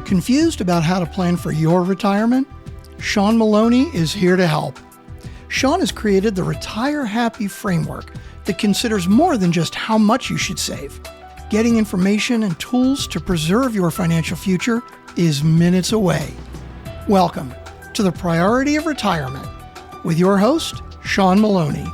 Confused about how to plan for your retirement? Shawn Maloney is here to help. Shawn has created the Retire Happy framework that considers more than just how much you should save. Getting information and tools to preserve your financial future is minutes away. Welcome to the Priority of Retirement with your host, Shawn Maloney.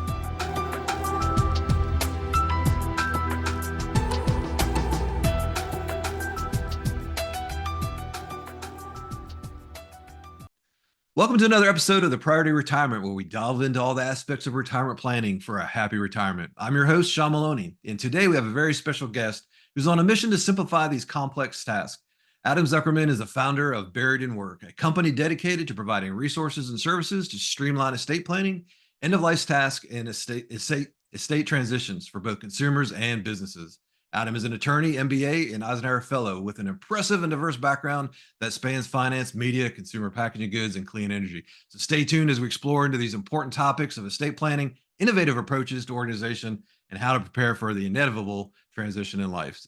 Welcome to another episode of the Priority Retirement, where we delve into all the aspects of retirement planning for a happy retirement. I'm your host, Shawn Maloney, and today we have a very special guest who's on a mission to simplify these complex tasks. Adam Zuckerman is the founder of Buried in Work, a company dedicated to providing resources and services to streamline estate planning, end-of-life tasks, and estate transitions for both consumers and businesses. Adam is an attorney, MBA, and Eisenhower Fellow with an impressive and diverse background that spans finance, media, consumer packaging goods, and clean energy. So stay tuned as we explore into these important topics of estate planning, innovative approaches to organization, and how to prepare for the inevitable transition in life.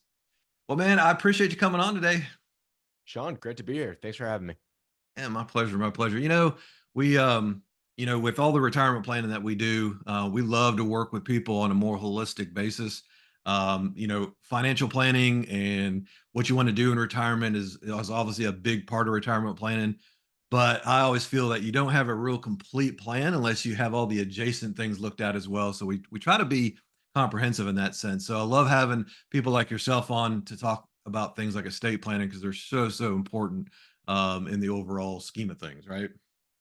Well, man, I appreciate you coming on today. Shawn, great to be here. Thanks for having me. Yeah, my pleasure, my pleasure. We with all the retirement planning that we do, we love to work with people on a more holistic basis. Financial planning and what you want to do in retirement is obviously a big part of retirement planning, but I always feel that you don't have a real complete plan unless you have all the adjacent things looked at as well. So we try to be comprehensive in that sense. So I love having people like yourself on to talk about things like estate planning, because they're so important in the overall scheme of things, right?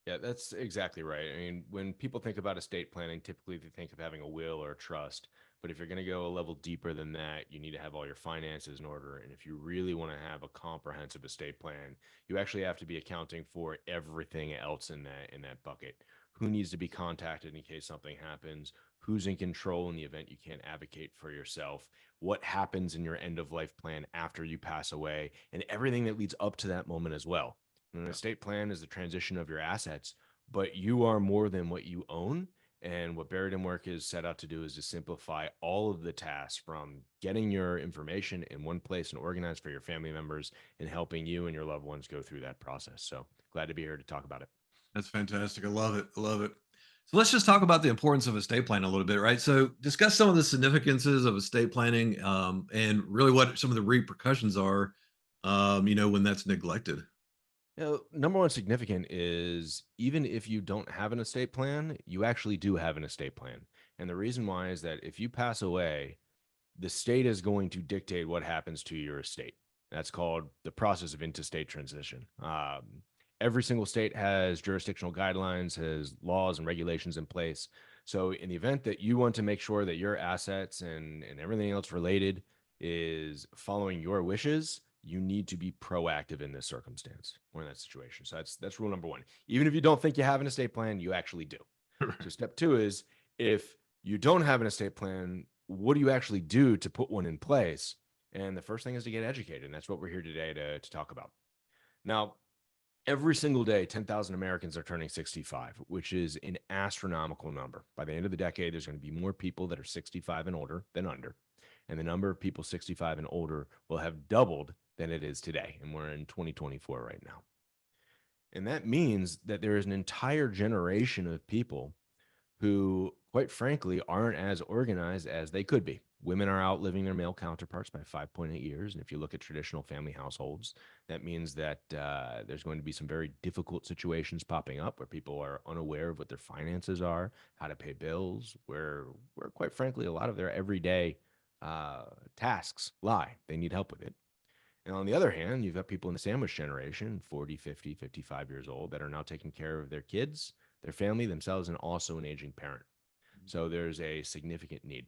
Yeah, that's exactly right. I mean, when people think about estate planning, typically they think of having a will or a trust. But if you're going to go a level deeper than that, you need to have all your finances in order. And if you really want to have a comprehensive estate plan, you actually have to be accounting for everything else in that bucket. Who needs to be contacted in case something happens? Who's in control in the event you can't advocate for yourself? What happens in your end of life plan after you pass away? And everything that leads up to that moment as well. And an estate plan is the transition of your assets, but you are more than what you own. And what Buried in Work is set out to do is to simplify all of the tasks, from getting your information in one place and organized for your family members, and helping you and your loved ones go through that process. So glad to be here to talk about it. That's fantastic. I love it. I love it. So let's just talk about the importance of estate planning a little bit, right? So discuss some of the significances of estate planning, and really what some of the repercussions are, when that's neglected. Number one significant is, even if you don't have an estate plan, you actually do have an estate plan. And the reason why is that if you pass away, the state is going to dictate what happens to your estate. That's called the process of intestate transition. Every single state has jurisdictional guidelines, has laws and regulations in place. So in the event that you want to make sure that your assets and everything else related is following your wishes, you need to be proactive in this circumstance or in that situation. So that's rule number one. Even if you don't think you have an estate plan, you actually do. So step two is, if you don't have an estate plan, what do you actually do to put one in place? And the first thing is to get educated. And that's what we're here today to talk about. Now, every single day, 10,000 Americans are turning 65, which is an astronomical number. By the end of the decade, there's going to be more people that are 65 and older than under. And the number of people 65 and older will have doubled than it is today. And we're in 2024 right now. And that means that there is an entire generation of people who, quite frankly, aren't as organized as they could be. Women are outliving their male counterparts by 5.8 years. And if you look at traditional family households, that means that there's going to be some very difficult situations popping up where people are unaware of what their finances are, how to pay bills, where quite frankly, a lot of their everyday tasks lie. They need help with it. And on the other hand, you've got people in the sandwich generation, 40, 50, 55 years old, that are now taking care of their kids, their family, themselves, and also an aging parent. So there's a significant need.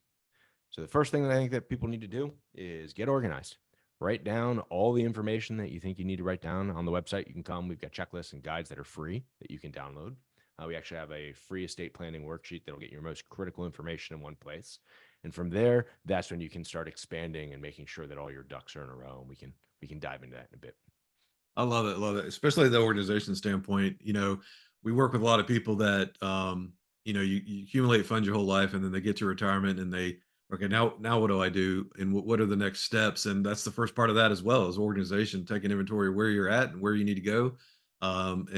So the first thing that I think that people need to do is get organized. Write down all the information that you think you need to write down on the website. You can come. We've got checklists and guides that are free that you can download. We actually have a free estate planning worksheet that'll get your most critical information in one place. And from there, that's when you can start expanding and making sure that all your ducks are in a row. And we can dive into that in a bit. I love it. Love it. Especially the organization standpoint. We work with a lot of people that, you accumulate funds your whole life, and then they get to retirement and they Okay, now what do I do, and what are the next steps? And that's the first part of that as well, as organization, taking inventory of where you're at and where you need to go. And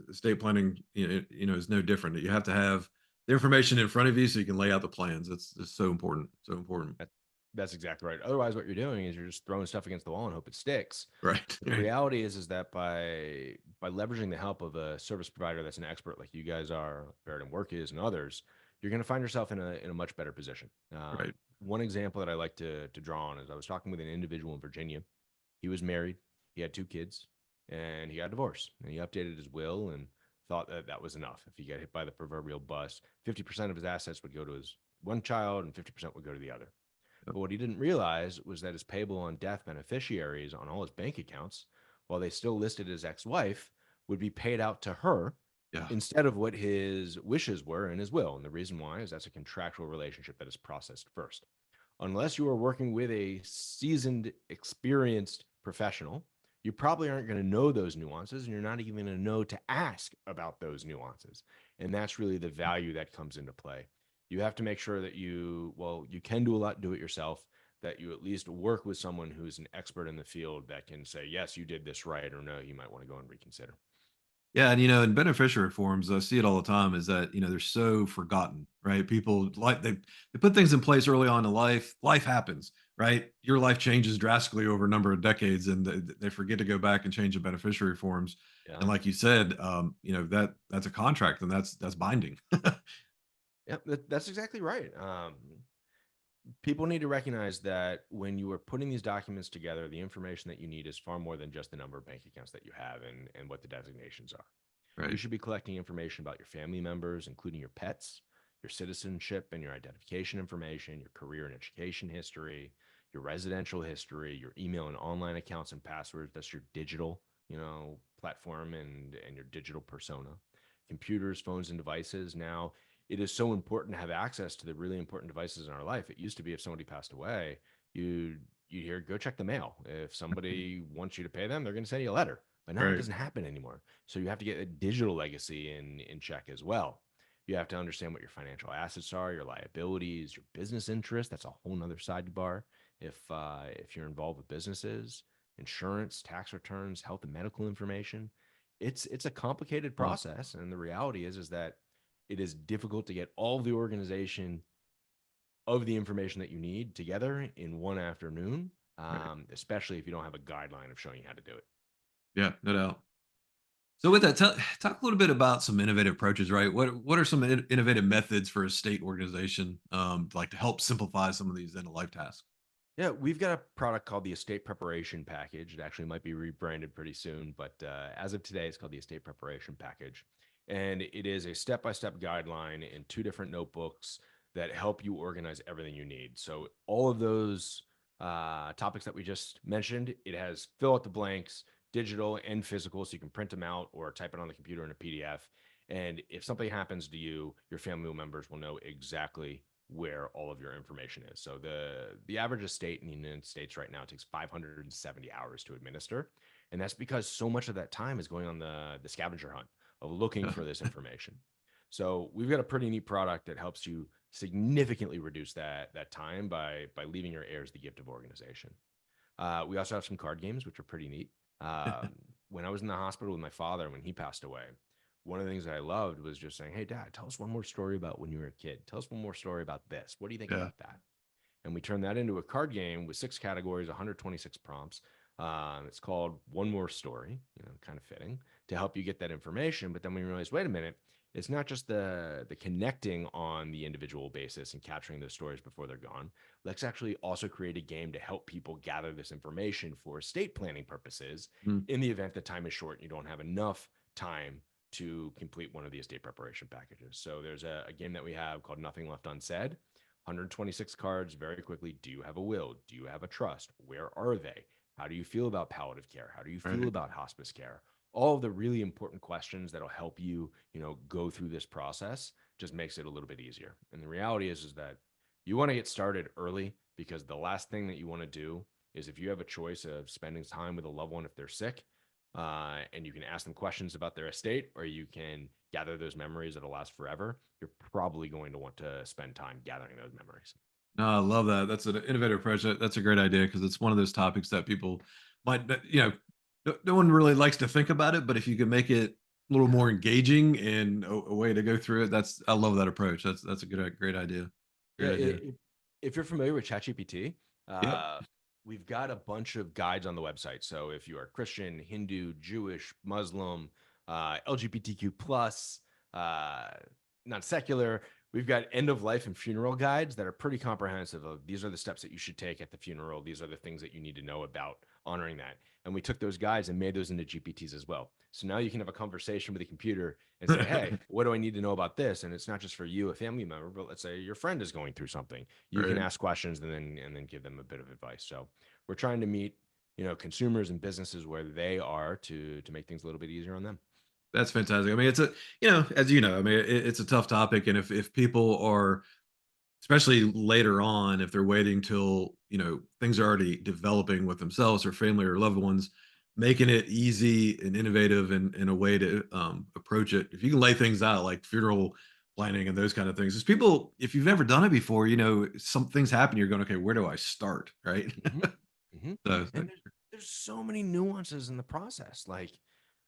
estate planning, is no different. You have to have the information in front of you so you can lay out the plans. That's so important, so important. That, that's exactly right. Otherwise, what you're doing is you're just throwing stuff against the wall and hope it sticks. Right. But the reality is that by leveraging the help of a service provider that's an expert like you guys are, Veritum Work is, and others, you're going to find yourself in a much better position. Right. One example that I like to draw on is I was talking with an individual in Virginia. He was married, he had 2 kids, and he got divorced. And he updated his will and thought that that was enough. If he got hit by the proverbial bus, 50% of his assets would go to his one child and 50% would go to the other. Yep. But what he didn't realize was that his payable on death beneficiaries on all his bank accounts, while they still listed his ex-wife, would be paid out to her Yeah. instead of what his wishes were in his will. And the reason why is that's a contractual relationship that is processed first. Unless you are working with a seasoned, experienced professional, you probably aren't going to know those nuances, and you're not even going to know to ask about those nuances. And that's really the value that comes into play. You have to make sure that you can do a lot, do it yourself, that you at least work with someone who's an expert in the field that can say, yes, you did this right, or no, you might want to go and reconsider. Yeah, and in beneficiary forms, I see it all the time. Is that they're so forgotten, right? People like they put things in place early on in life. Life happens, right? Your life changes drastically over a number of decades, and they forget to go back and change the beneficiary forms. Yeah. And like you said, that's a contract, and that's binding. Yep, that's exactly right. People need to recognize that when you are putting these documents together, the information that you need is far more than just the number of bank accounts that you have and what the designations are. You Right. should be collecting information about your family members, including your pets, your citizenship and your identification information, your career and education history, your residential history, your email and online accounts and passwords. That's your digital, platform and your digital persona. Computers, phones, and devices. Now, it is so important to have access to the really important devices in our life. It used to be if somebody passed away, you hear go check the mail. If somebody wants you to pay them, they're going to send you a letter. But now it Right. doesn't happen anymore. So you have to get a digital legacy in check as well. You have to understand what your financial assets are, your liabilities, your business interests. That's a whole nother sidebar. If you're involved with businesses, insurance, tax returns, health and medical information, it's a complicated Well, process. And the reality is that it is difficult to get all the organization of the information that you need together in one afternoon, right. especially if you don't have a guideline of showing you how to do it. Yeah, no doubt. So with that, talk a little bit about some innovative approaches, right? What are some innovative methods for a state organization, like to help simplify some of these end of life tasks? Yeah, we've got a product called the Estate Preparation Package. It actually might be rebranded pretty soon, but as of today, it's called the Estate Preparation Package. And it is a step by step guideline in 2 different notebooks that help you organize everything you need. So, all of those topics that we just mentioned, it has fill out the blanks, digital and physical, so you can print them out or type it on the computer in a PDF. And if something happens to you, your family members will know exactly where all of your information is. So the average estate in the United States right now takes 570 hours to administer, and that's because so much of that time is going on the scavenger hunt of looking Yeah. for this information. So we've got a pretty neat product that helps you significantly reduce that time by leaving your heirs the gift of organization. We also have some card games, which are pretty neat. When I was in the hospital with my father when he passed away, one of the things that I loved was just saying, "Hey, Dad, tell us one more story about when you were a kid. Tell us one more story about this. What do you think Yeah. about that?" And we turned that into a card game with 6 categories, 126 prompts. It's called One More Story, kind of fitting to help you get that information. But then we realized, wait a minute, it's not just the connecting on the individual basis and capturing those stories before they're gone. Let's actually also create a game to help people gather this information for estate planning purposes Mm. in the event that time is short and you don't have enough time to complete one of the estate preparation packages. So there's a game that we have called Nothing Left Unsaid. 126 cards very quickly. Do you have a will? Do you have a trust? Where are they? How do you feel about palliative care? How do you feel Right. about hospice care? All of the really important questions that'll help you, go through this process just makes it a little bit easier. And the reality is that you want to get started early because the last thing that you want to do is if you have a choice of spending time with a loved one if they're sick, and you can ask them questions about their estate, or you can gather those memories that'll last forever, you're probably going to want to spend time gathering those memories. No, I love that. That's an innovative approach. That's a great idea because it's one of those topics that people might, no one really likes to think about it, but if you can make it a little more engaging and a way to go through it, I love that approach. That's a great idea. Yeah, Great idea. if you're familiar with ChatGPT, Yep. we've got a bunch of guides on the website. So if you are Christian, Hindu, Jewish, Muslim, LGBTQ plus, uh, not secular, we've got end of life and funeral guides that are pretty comprehensive. Of these are the steps that you should take at the funeral. These are the things that you need to know about honoring that. And we took those guides and made those into GPTs as well. So now you can have a conversation with the computer and say, hey, what do I need to know about this? And it's not just for you, a family member, but let's say your friend is going through something. You can Right. ask questions and then give them a bit of advice. So we're trying to meet, consumers and businesses where they are to make things a little bit easier on them. That's fantastic. I mean, as you know, I mean, it's a tough topic, and if people are, especially later on, if they're waiting till things are already developing with themselves or family or loved ones, making it easy and innovative and in a way to approach it. If you can lay things out like funeral planning and those kind of things, because people, if you've never done it before, some things happen. You're going, okay, where do I start, right? hmm hmm so And there's so many nuances in the process. Like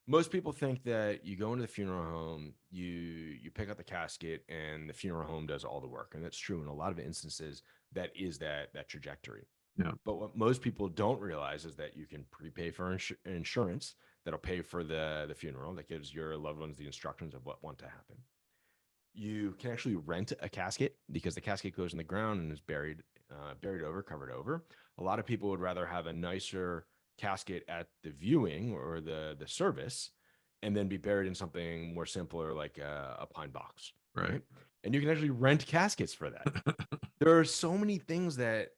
most people think that you go into the funeral home, you pick up the casket, and the funeral home does all the work, and that's true in a lot of instances. That is that trajectory. yeah, But what most people don't realize is that you can prepay for insurance that'll pay for the funeral, that gives your loved ones the instructions of what want to happen. You can actually rent a casket because the casket goes in the ground and is buried over, covered over. A lot of people would rather have a nicer casket at the viewing or the service, and then be buried in something more simpler like a pine box, right. right? And you can actually rent caskets for that. There are so many things that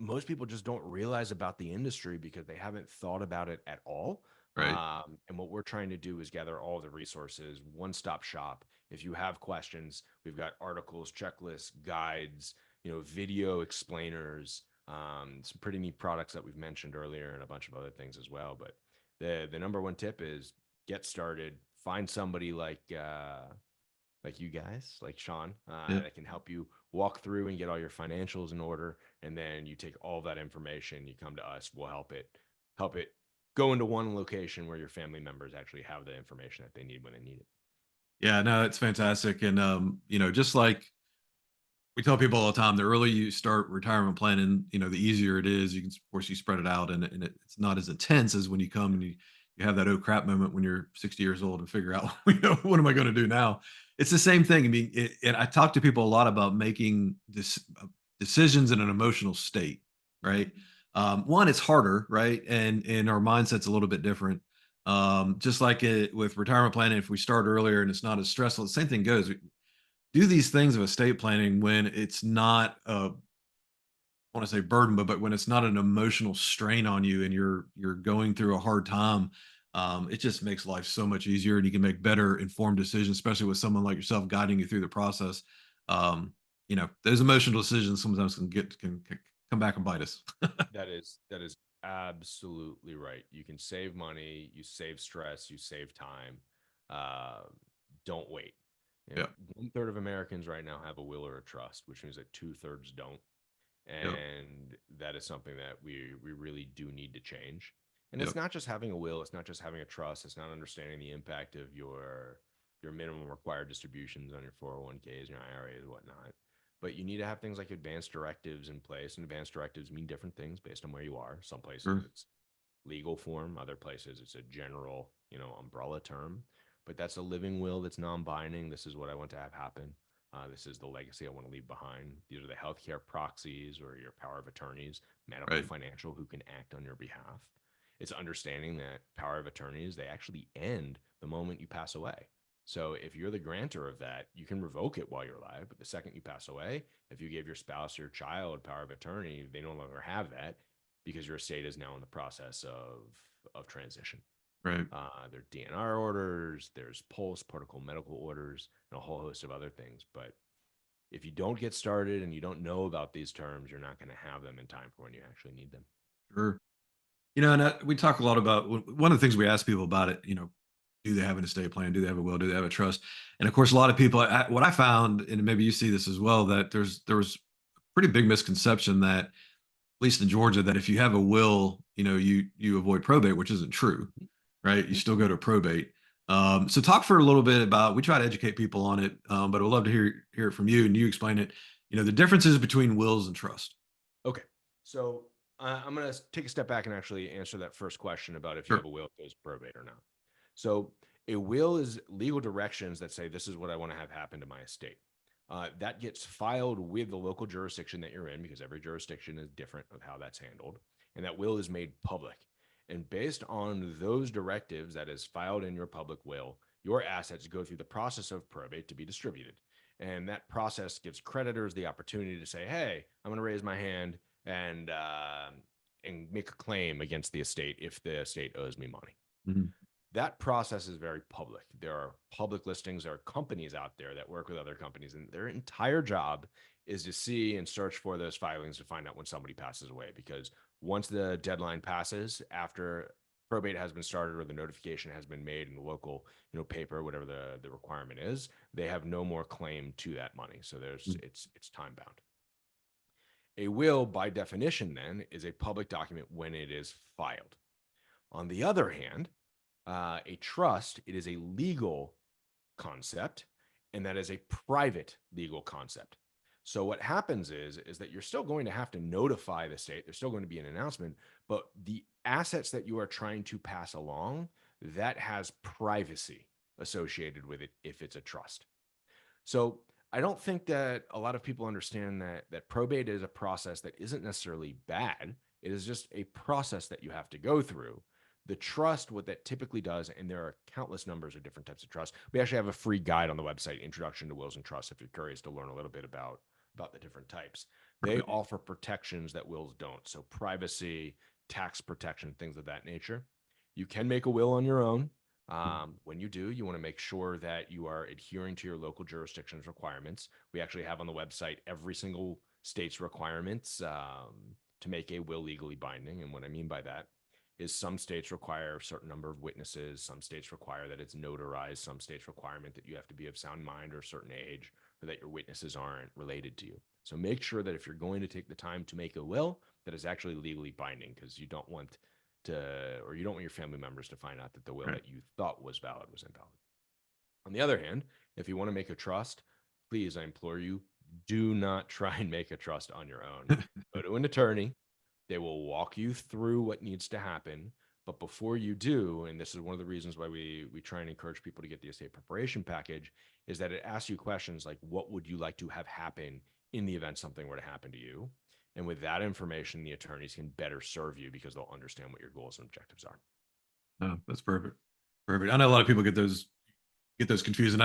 most people just don't realize about the industry because they haven't thought about it at all. Right. And what we're trying to do is gather all the resources, one-stop shop. If you have questions, we've got articles, checklists, guides, video explainers, some pretty neat products that we've mentioned earlier, and a bunch of other things as well. But the number one tip is get started. Find somebody like you guys, like Shawn, Yeah. that can help you walk through and get all your financials in order. And then you take all that information, you come to us, we'll help it go into one location where your family members actually have the information that they need when they need it. Yeah, no, it's fantastic. And just like we tell people all the time, the earlier you start retirement planning, the easier it is. You can, of course, you spread it out, and it's not as intense as when you come and you have that oh crap moment when you're 60 years old and figure out, what am I going to do now? It's the same thing. I mean, and I talk to people a lot about making decisions in an emotional state, right? One, it's harder, right? And our mindset's a little bit different. Just like it with retirement planning, if we start earlier and it's not as stressful, the same thing goes. Do these things of estate planning when it's not a, I want to say burden, but when it's not an emotional strain on you and you're going through a hard time. It just makes life so much easier, and you can make better informed decisions, especially with someone like yourself guiding you through the process. Those emotional decisions sometimes can come back and bite us. That is absolutely right. You can save money, you save stress, you save time. Uh, don't wait. Yeah. 1/3 of Americans right now have a will or a trust, which means that 2/3 don't. Yep. And that is something that we really do need to change. And it's Yep. not just having a will, it's not just having a trust, it's not understanding the impact of your minimum required distributions on your 401ks, your IRAs, and whatnot. But you need to have things like advanced directives in place, and advanced directives mean different things based on where you are. Some places Sure. it's legal form, other places it's a general, umbrella term. But that's a living will that's non-binding. This is what I want to have happen. This is the legacy I want to leave behind. These are the healthcare proxies or your power of attorneys, medical, Right. financial, who can act on your behalf. It's understanding that power of attorneys, they actually end the moment you pass away. So if you're the grantor of that, you can revoke it while you're alive. But the second you pass away, if you gave your spouse or your child power of attorney, they no longer have that because your estate is now in the process of transition. Right. There are DNR orders, there's post protocol medical orders, and a whole host of other things. But if you don't get started and you don't know about these terms, you're not going to have them in time for when you actually need them. Sure. And we talk a lot about one of the things we ask people about it. Do they have an estate plan? Do they have a will? Do they have a trust? And of course, a lot of people. What I found, and maybe you see this as well, that there was pretty big misconception that, at least in Georgia, that if you have a will, you avoid probate, which isn't true, right? You still go to probate. So talk for a little bit about, we try to educate people on it, but I'd love to hear it from you, and you explain it, the differences between wills and trust. Okay. So I'm going to take a step back and actually answer that first question about if you Sure. have a will that goes probate or not. So a will is legal directions that say, this is what I want to have happen to my estate. That gets filed with the local jurisdiction that you're in, because every jurisdiction is different of how that's handled. And that will is made public. And based on those directives that is filed in your public will, your assets go through the process of probate to be distributed. And that process gives creditors the opportunity to say, hey, I'm going to raise my hand and make a claim against the estate if the estate owes me money. Mm-hmm. That process is very public. There are public listings. There are companies out there that work with other companies, and their entire job is to see and search for those filings to find out when somebody passes away. Because once the deadline passes, after probate has been started or the notification has been made in the local, paper, whatever the requirement is, they have no more claim to that money. So it's time bound. A will, by definition, then, is a public document when it is filed. On the other hand, a trust, it is a legal concept, and that is a private legal concept. So what happens is that you're still going to have to notify the state. There's still going to be an announcement, but the assets that you are trying to pass along, that has privacy associated with it if it's a trust. So I don't think that a lot of people understand that probate is a process that isn't necessarily bad. It is just a process that you have to go through. The trust, what that typically does, and there are countless numbers of different types of trust. We actually have a free guide on the website, Introduction to Wills and Trusts, if you're curious to learn a little bit about the different types. They offer protections that wills don't. So privacy, tax protection, things of that nature. You can make a will on your own. When you do, you want to make sure that you are adhering to your local jurisdiction's requirements. We actually have on the website every single state's requirements to make a will legally binding. And what I mean by that is some states require a certain number of witnesses. Some states require that it's notarized. Some states requirement that you have to be of sound mind or a certain age, or that your witnesses aren't related to you. So make sure that if you're going to take the time to make a will, that is actually legally binding, because you don't want your family members to find out that the will that you thought was valid was invalid. On the other hand, if you want to make a trust, please, I implore you, do not try and make a trust on your own. Go to an attorney. They will walk you through what needs to happen. But before you do, and this is one of the reasons why we try and encourage people to get the estate preparation package, is that it asks you questions like, what would you like to have happen in the event something were to happen to you? And with that information, the attorneys can better serve you because they'll understand what your goals and objectives are. Oh, that's perfect. Perfect. I know a lot of people get those confused. And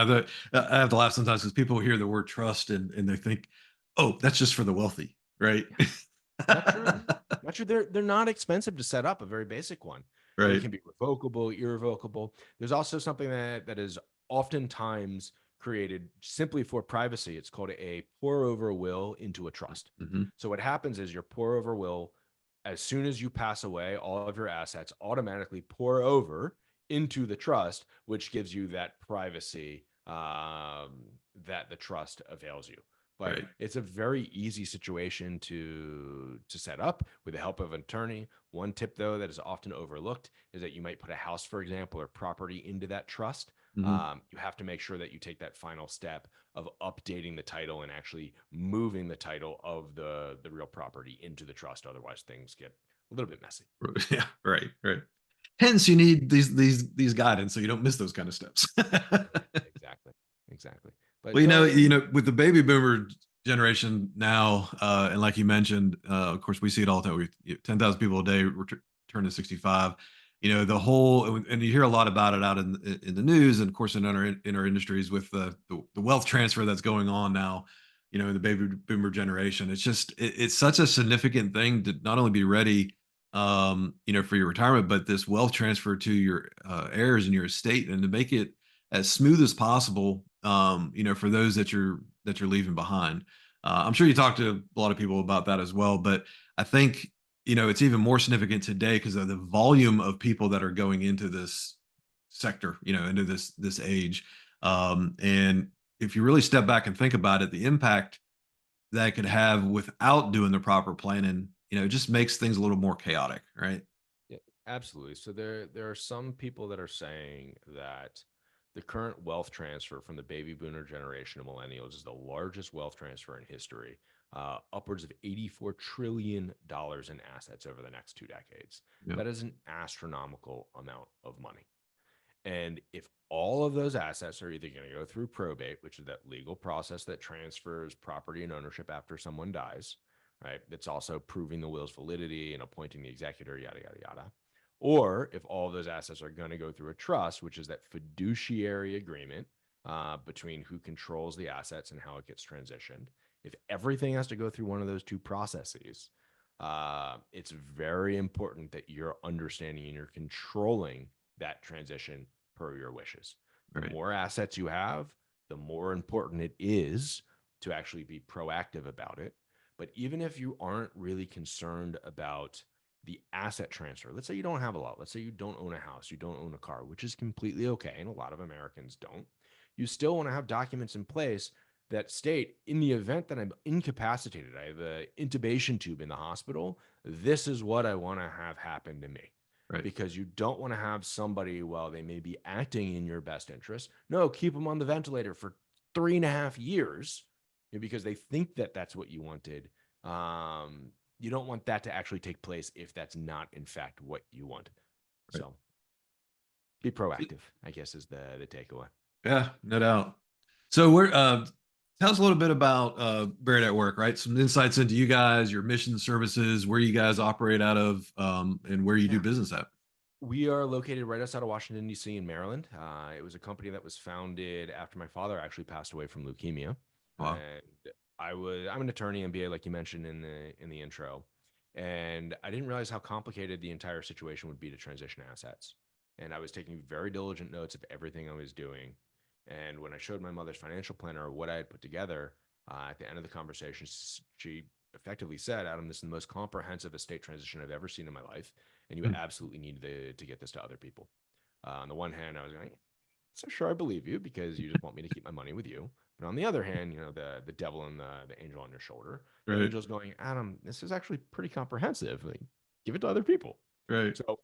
I have to laugh sometimes because people hear the word trust and they think, oh, that's just for the wealthy, right? Not true. Not true. They're not expensive to set up. A very basic one. Right. It can be revocable, irrevocable. There's also something that is oftentimes created simply for privacy. It's called a pour over will into a trust. Mm-hmm. So what happens is your pour over will, as soon as you pass away, all of your assets automatically pour over into the trust, which gives you that privacy that the trust avails you. But it's a very easy situation to set up with the help of an attorney. One tip, though, that is often overlooked is that you might put a house, for example, or property into that trust. Mm-hmm. You have to make sure that you take that final step of updating the title and actually moving the title of the real property into the trust. Otherwise, things get a little bit messy. Yeah, right. Hence, you need these guidance so you don't miss those kind of steps. Exactly. But well, with the baby boomer generation now, and like you mentioned, of course, we see it all the time. 10,000 people a day return to 65. The whole, and you hear a lot about it out in the news, and of course in our industries with the wealth transfer that's going on now. In the baby boomer generation, it's such a significant thing to not only be ready, for your retirement, but this wealth transfer to your heirs and your estate, and to make it as smooth as possible, for those that you're leaving behind. I'm sure you talk to a lot of people about that as well, but I think, it's even more significant today because of the volume of people that are going into this sector, into this age. And if you really step back and think about it, the impact that could have without doing the proper planning, it just makes things a little more chaotic, right? Yeah, absolutely. So there are some people that are saying that the current wealth transfer from the baby boomer generation of millennials is the largest wealth transfer in history, upwards of $84 trillion in assets over the next 2 decades. Yeah. That is an astronomical amount of money. And if all of those assets are either going to go through probate, which is that legal process that transfers property and ownership after someone dies, right? That's also proving the will's validity and appointing the executor, yada, yada, yada. Or if all of those assets are going to go through a trust, which is that fiduciary agreement between who controls the assets and how it gets transitioned. If everything has to go through one of those two processes, it's very important that you're understanding and you're controlling that transition per your wishes. The Right. more assets you have, the more important it is to actually be proactive about it. But even if you aren't really concerned about the asset transfer, let's say you don't have a lot, let's say you don't own a house, you don't own a car, which is completely okay, and a lot of Americans don't, you still want to have documents in place that state, in the event that I'm incapacitated, I have an intubation tube in the hospital, this is what I want to have happen to me. Right. Because you don't want to have somebody, well, they may be acting in your best interest. No, keep them on the ventilator for 3.5 years because they think that that's what you wanted. You don't want that to actually take place if that's not, in fact, what you wanted. Right. So be proactive, I guess, is the takeaway. Yeah, no doubt. So we're tell us a little bit about Buried at Work, right? Some insights into you guys, your mission services, where you guys operate out of, and where you do business at. We are located right outside of Washington, D.C. in Maryland. It was a company that was founded after my father actually passed away from leukemia. Wow. And I'm an attorney, MBA, like you mentioned in the intro. And I didn't realize how complicated the entire situation would be to transition assets. And I was taking very diligent notes of everything I was doing. And when I showed my mother's financial planner what I had put together, at the end of the conversation, she effectively said, Adam, this is the most comprehensive estate transition I've ever seen in my life. And you Hmm. absolutely need to get this to other people. On the one hand, I was going, so sure, I believe you because you just want me to keep my money with you. But on the other hand, the devil and the angel on your shoulder, the Right. angel's going, Adam, this is actually pretty comprehensive. Like, give it to other people. Right. So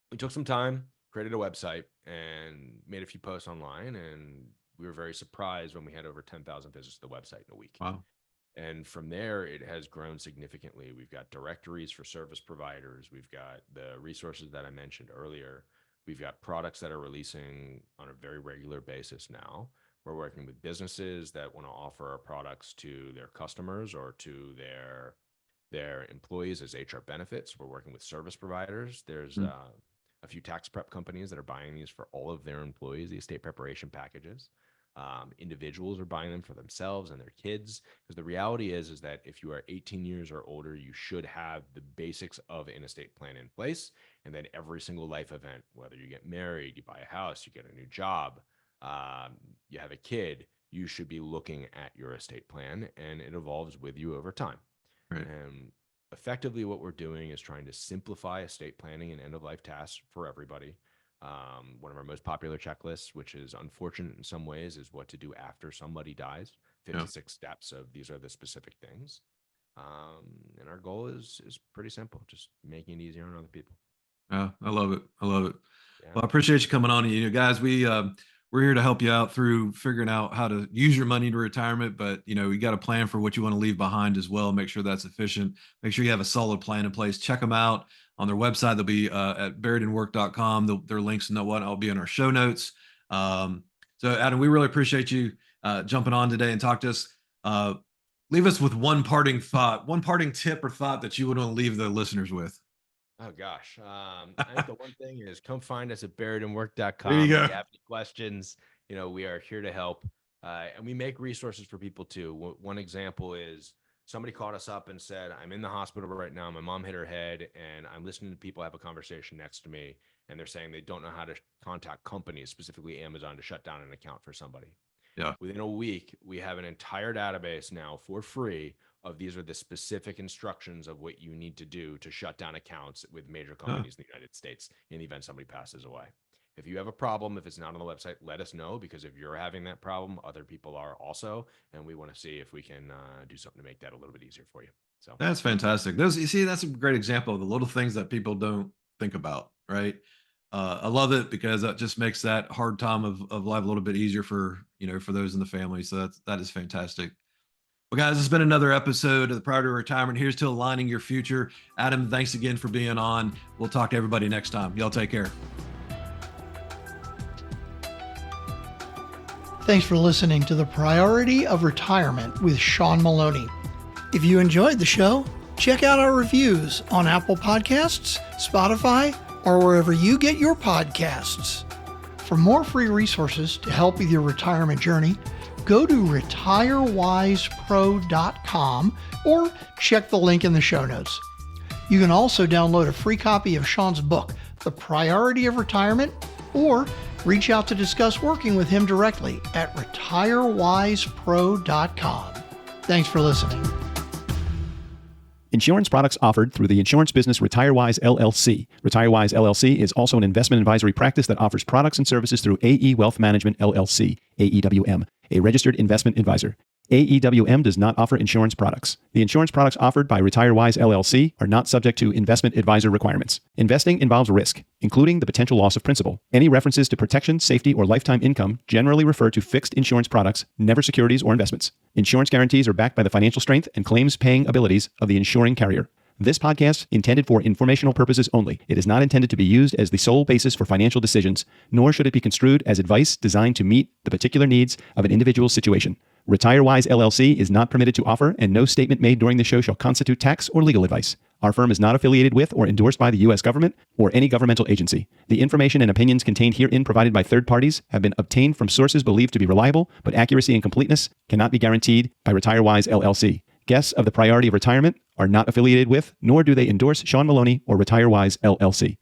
we took some time, created a website, and made a few posts online. And we were very surprised when we had over 10,000 visits to the website in a week. Wow. And from there, it has grown significantly. We've got directories for service providers. We've got the resources that I mentioned earlier. We've got products that are releasing on a very regular basis now. We're working with businesses that want to offer our products to their customers or to their employees as HR benefits. We're working with service providers. There's a few tax prep companies that are buying these for all of their employees, the estate preparation packages. Individuals are buying them for themselves and their kids, because the reality is that if you are 18 years or older, you should have the basics of an estate plan in place. And then every single life event, whether you get married, you buy a house, you get a new job, you have a kid, you should be looking at your estate plan, and it evolves with you over time. Right. And effectively what we're doing is trying to simplify estate planning and end of life tasks for everybody. One of our most popular checklists, which is unfortunate in some ways, is what to do after somebody dies. 56 steps of these are the specific things. And our goal is pretty simple, just making it easier on other people. Yeah, I love it. I love it. Yeah. Well, I appreciate you coming on. Guys, we're here to help you out through figuring out how to use your money to retirement, but you got a plan for what you want to leave behind as well. Make sure that's efficient. Make sure you have a solid plan in place. Check them out on their website. They'll be at buriedinwork.com. Their links and what I'll be in our show notes. So Adam, we really appreciate you jumping on today and talk to us. Leave us with one parting thought, one parting tip or thought that you would want to leave the listeners with. Oh gosh. I think the one thing is come find us at buriedinwork.com. There you go. If you have any questions, we are here to help. And we make resources for people too. One example is somebody called us up and said, I'm in the hospital right now. My mom hit her head and I'm listening to people have a conversation next to me. And they're saying they don't know how to contact companies, specifically Amazon, to shut down an account for somebody. Yeah. Within a week, we have an entire database now for free of these are the specific instructions of what you need to do to shut down accounts with major companies in the United States in the event somebody passes away. If you have a problem, if it's not on the website, let us know, because if you're having that problem, other people are also, and we want to see if we can do something to make that a little bit easier for you. So That's fantastic. You see, that's a great example of the little things that people don't think about, right? I love it because that just makes that hard time of life a little bit easier for, for those in the family. So that is fantastic. Well, guys, it's been another episode of the Priority Retirement. Here's to aligning your future. Adam, thanks again for being on. We'll talk to everybody next time. Y'all take care. Thanks for listening to The Priority of Retirement with Shawn Maloney. If you enjoyed the show, check out our reviews on Apple Podcasts, Spotify, or wherever you get your podcasts. For more free resources to help with your retirement journey, go to retirewisepro.com or check the link in the show notes. You can also download a free copy of Shawn's book, The Priority of Retirement, or reach out to discuss working with him directly at retirewisepro.com. Thanks for listening. Insurance products offered through the insurance business RetireWise LLC. RetireWise LLC is also an investment advisory practice that offers products and services through AE Wealth Management LLC, AEWM, a registered investment advisor. AEWM does not offer insurance products. The insurance products offered by RetireWise LLC are not subject to investment advisor requirements. Investing involves risk, including the potential loss of principal. Any references to protection, safety, or lifetime income generally refer to fixed insurance products, never securities or investments. Insurance guarantees are backed by the financial strength and claims-paying abilities of the insuring carrier. This podcast intended for informational purposes only. It is not intended to be used as the sole basis for financial decisions, nor should it be construed as advice designed to meet the particular needs of an individual's situation. RetireWise LLC is not permitted to offer, and no statement made during the show shall constitute tax or legal advice. Our firm is not affiliated with or endorsed by the U.S. government or any governmental agency. The information and opinions contained herein provided by third parties have been obtained from sources believed to be reliable, but accuracy and completeness cannot be guaranteed by RetireWise LLC. Guests of the Priority of Retirement are not affiliated with, nor do they endorse Shawn Maloney or RetireWise LLC.